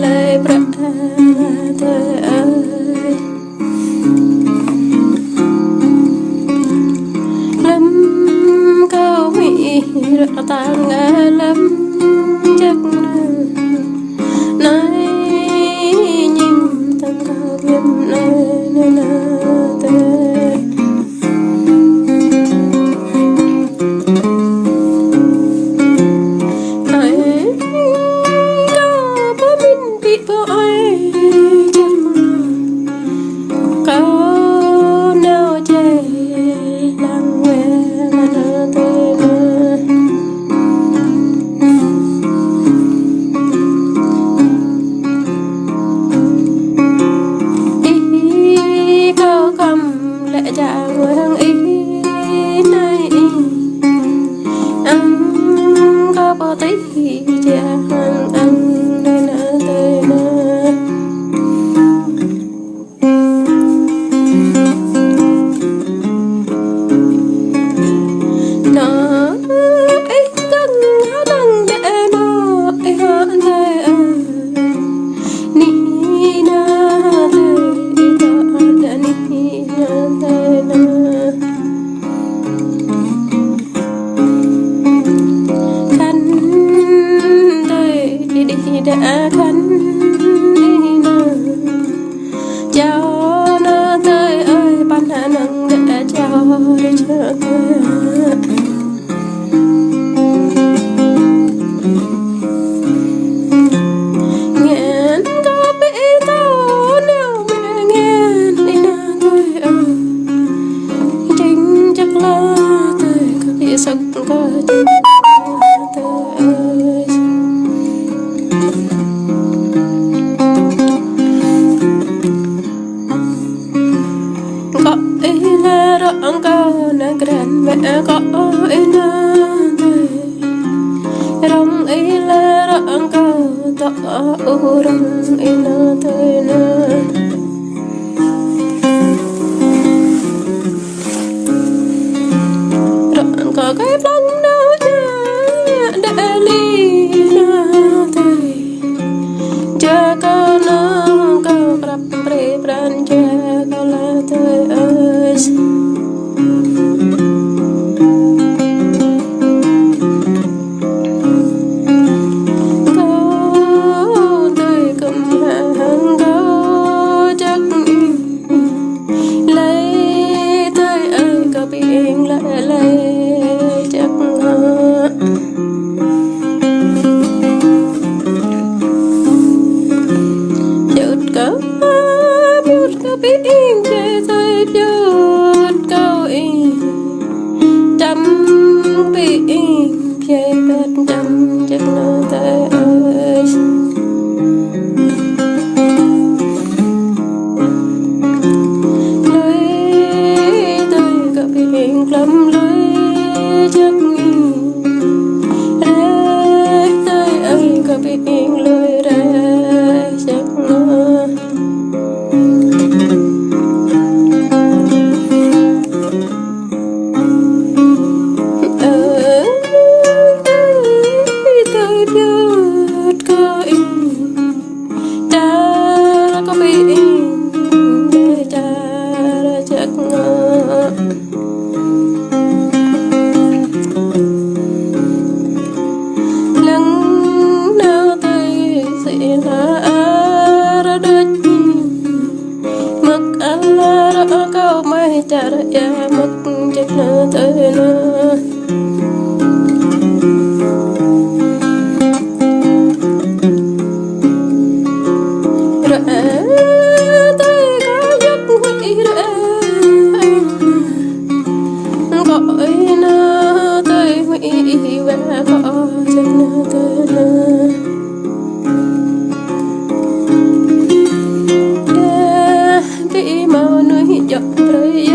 lệ bra thơ ơi lâm cao mỹ rỡ tàng lâm chắc nay nhìn tăng cao viêm nơi nơi đã khăn đi nở cho nó tới ơi ban hạ nắng đã cho để chờ nghẹn có bị tao nào mẹ nghẹn đi nở thôi chính chắc là tôi có bị sốc có chính mẹ có ina rong ila rong ka ta urang ina tena rong ka cái bóng nào cha để li na tei cha ka na ka prap pre pran cha ka la tei ya mất chết nơ tới nơ rẽ tới có giấc hủy rẽ gọi nơ tới hủy và có chết nơ tới nơ bị màu nuôi dọc rồi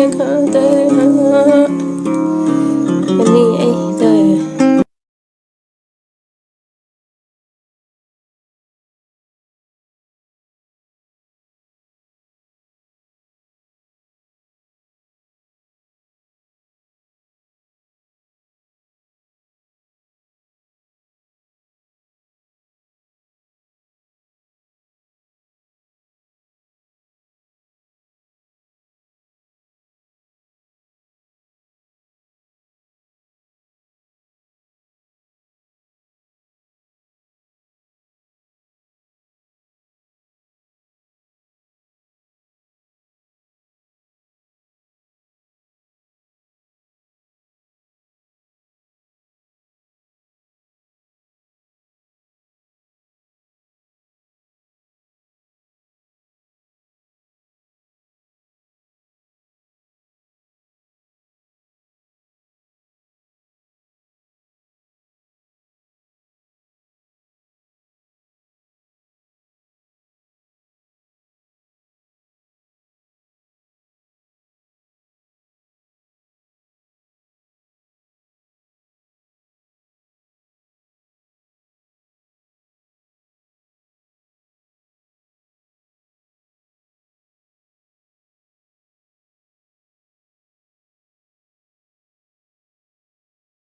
khante